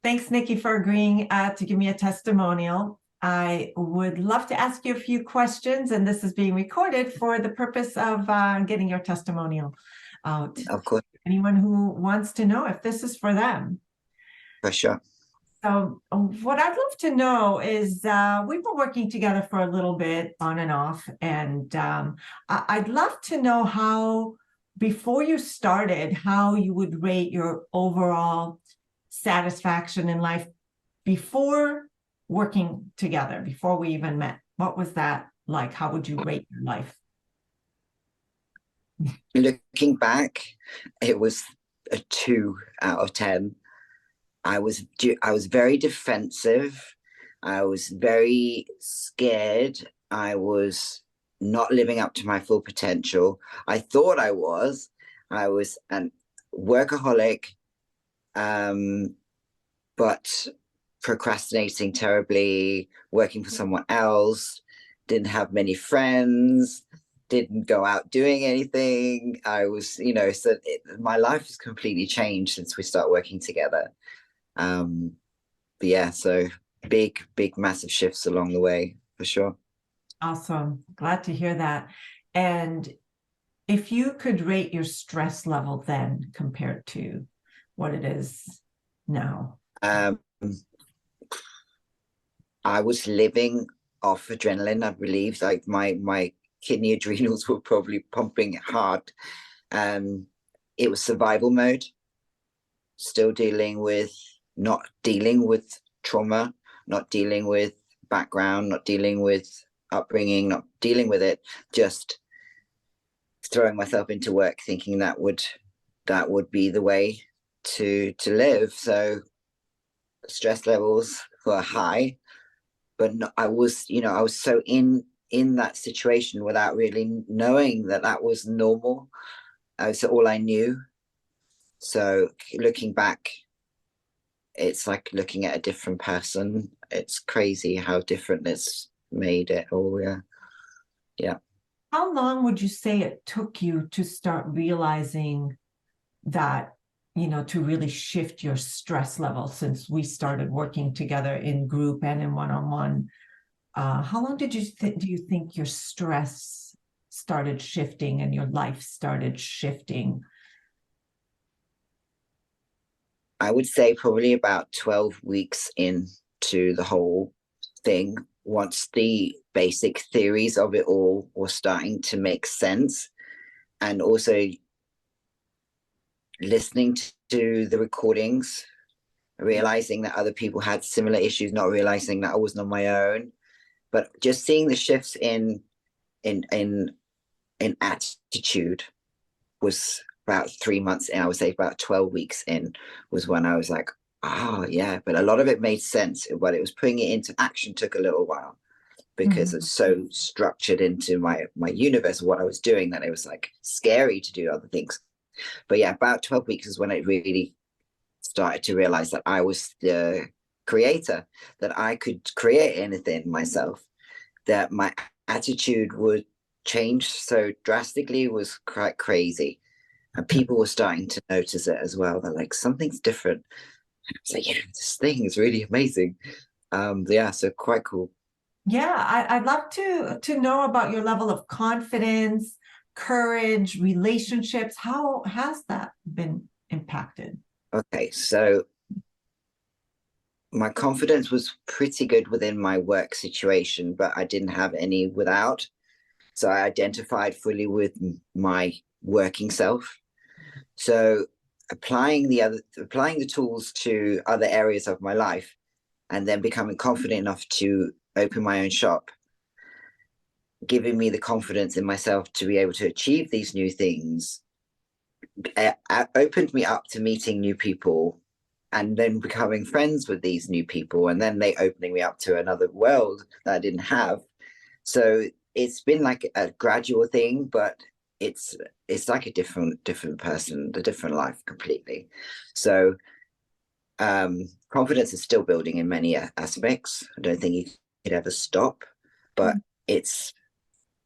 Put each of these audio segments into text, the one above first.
Thanks, Nikki, for agreeing to give me a testimonial. I would love to ask you a few questions, and this is being recorded for the purpose of getting your testimonial out. Of course, Anyone who wants to know if this is for them. for sure. So what I'd love to know is we've been working together for a little bit on and off, and I'd love to know how, before you started, how you would rate your overall satisfaction in life before working together, before we even met. What was that like? How would you rate your life? Looking back, it was a 2 out of 10. I was very defensive. I was very scared. I was not living up to my full potential. I thought I was. I was an workaholic, but procrastinating terribly, working for someone else, didn't have many friends, didn't go out doing anything. I was, my life has completely changed since we started working together. But yeah, so big, massive shifts along the way for sure. Awesome. Glad to hear that. And if you could rate your stress level then compared to what it is now. Um, I was living off adrenaline, I believe. Like my kidney adrenals were probably pumping hard. It was survival mode, still not dealing with trauma, not dealing with background, not dealing with upbringing, not dealing with it, just throwing myself into work, thinking that would be the way to live. So stress levels were high, but I was so in that situation without really knowing that was normal. So all I knew. So looking back, it's like looking at a different person. It's crazy how different it's made it. Oh yeah. Yeah. How long would you say it took you to start realizing that, to really shift your stress level since we started working together in group and in one-on-one? How long do you think your stress started shifting and your life started shifting? I would say probably about 12 weeks into the whole thing, once the basic theories of it all were starting to make sense, and also listening to the recordings, realizing that other people had similar issues, not realizing that I wasn't on my own, but just seeing the shifts in in attitude was about 3 months in. I would say about 12 weeks in was when I was like, oh yeah, but a lot of it made sense, but it was putting it into action took a little while because it's so structured into my universe of what I was doing that it was like scary to do other things. But yeah, about 12 weeks is when it really started to realize that I was the creator, that I could create anything myself, that my attitude would change so drastically was quite crazy. And people were starting to notice it as well. They're like, something's different. And I was like, yeah, this thing is really amazing. Yeah, so quite cool. Yeah, I'd love to know about your level of confidence, courage, relationships. How has that been impacted? Okay, so my confidence was pretty good within my work situation, but I didn't have any without. So I identified fully with my working self. So applying the tools to other areas of my life, and then becoming confident enough to open my own shop, giving me the confidence in myself to be able to achieve these new things, opened me up to meeting new people and then becoming friends with these new people, and then they opening me up to another world that I didn't have. So it's been like a gradual thing, but it's like a different person, a different life completely. So confidence is still building in many aspects. I don't think you could ever stop, but it's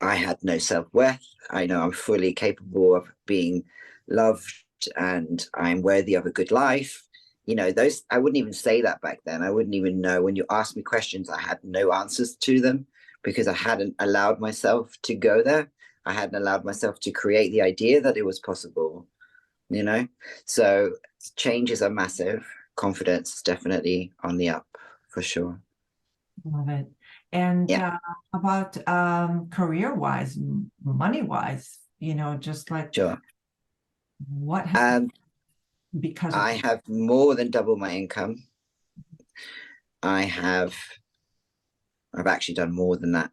I had no self-worth. I know I'm fully capable of being loved and I'm worthy of a good life. those, I wouldn't even say that back then. I wouldn't even know. When you asked me questions, I had no answers to them because I hadn't allowed myself to go there. I hadn't allowed myself to create the idea that it was possible, you know? So changes are massive. Confidence is definitely on the up for sure. Love it. And Yeah, about career-wise, money-wise, just like sure. what has Um, because of I have more than double my income. I have, I've actually done more than that.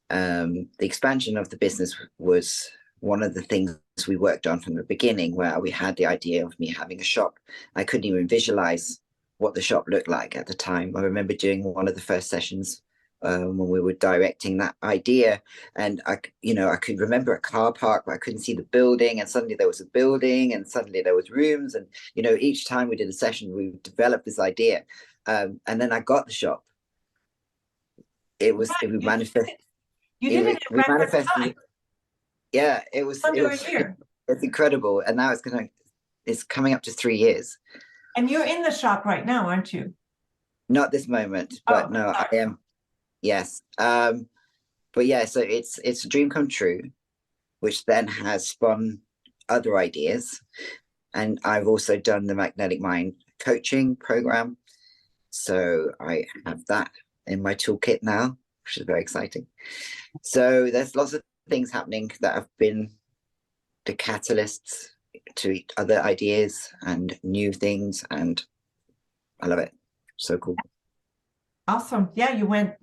The expansion of the business was one of the things we worked on from the beginning, where we had the idea of me having a shop. I couldn't even visualize what the shop looked like at the time. I remember doing one of the first sessions when we were directing that idea, and I could remember a car park, but I couldn't see the building, and suddenly there was a building, and suddenly there was rooms, and each time we did a session, we developed this idea, and then I got the shop. It would you, manifest. you did it in We record manifested. time, Yeah, it was under a year. it's incredible, and now it's coming up to 3 years. And you're in the shop right now, aren't you? Not this moment, but Oh, no, I sorry. am. Yes. But yeah, so it's a dream come true, which then has spun other ideas. And I've also done the Magnetic Mind coaching program, so I have that in my toolkit now, which is very exciting. So there's lots of things happening that have been the catalysts to other ideas and new things, and I love it. So cool. Awesome. Yeah, you went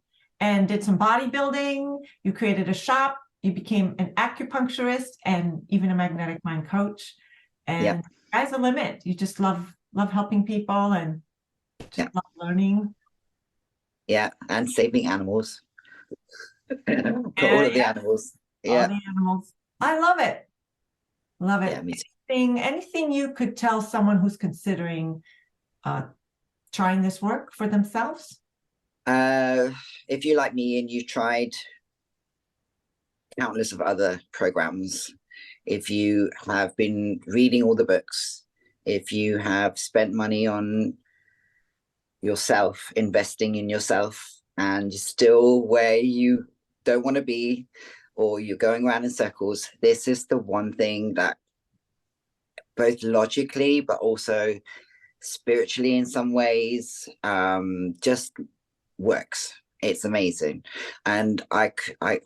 and did some bodybuilding, you created a shop, you became an acupuncturist and even a magnetic mind coach. Yeah, And sky's the limit. You just love helping people and just yeah, love learning. yeah, and saving animals for all And of the animals. all Yeah, the animals. I love it. Love yeah, it. me too. Anything you could tell someone who's considering uh, trying this work for themselves? uh if you're like me and you've tried countless of other programs, if you have been reading all the books, if you have spent money on yourself, investing in yourself, and you're still where you don't want to be, or you're going around in circles, this is the one thing that both logically but also spiritually in some ways just works. It's amazing. And I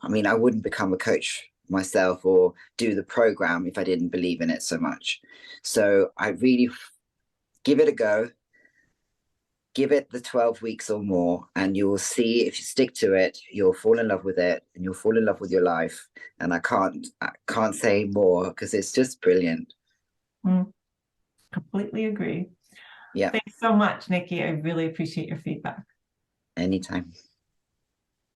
mean, I wouldn't become a coach myself or do the program if I didn't believe in it so much. So I really give it a go. Give it the 12 weeks or more, and you will see, if you stick to it, you'll fall in love with it, and you'll fall in love with your life. And I can't say more because it's just brilliant. Mm, completely agree. Yeah, Thanks so much, Nikki. I really appreciate your feedback. anytime.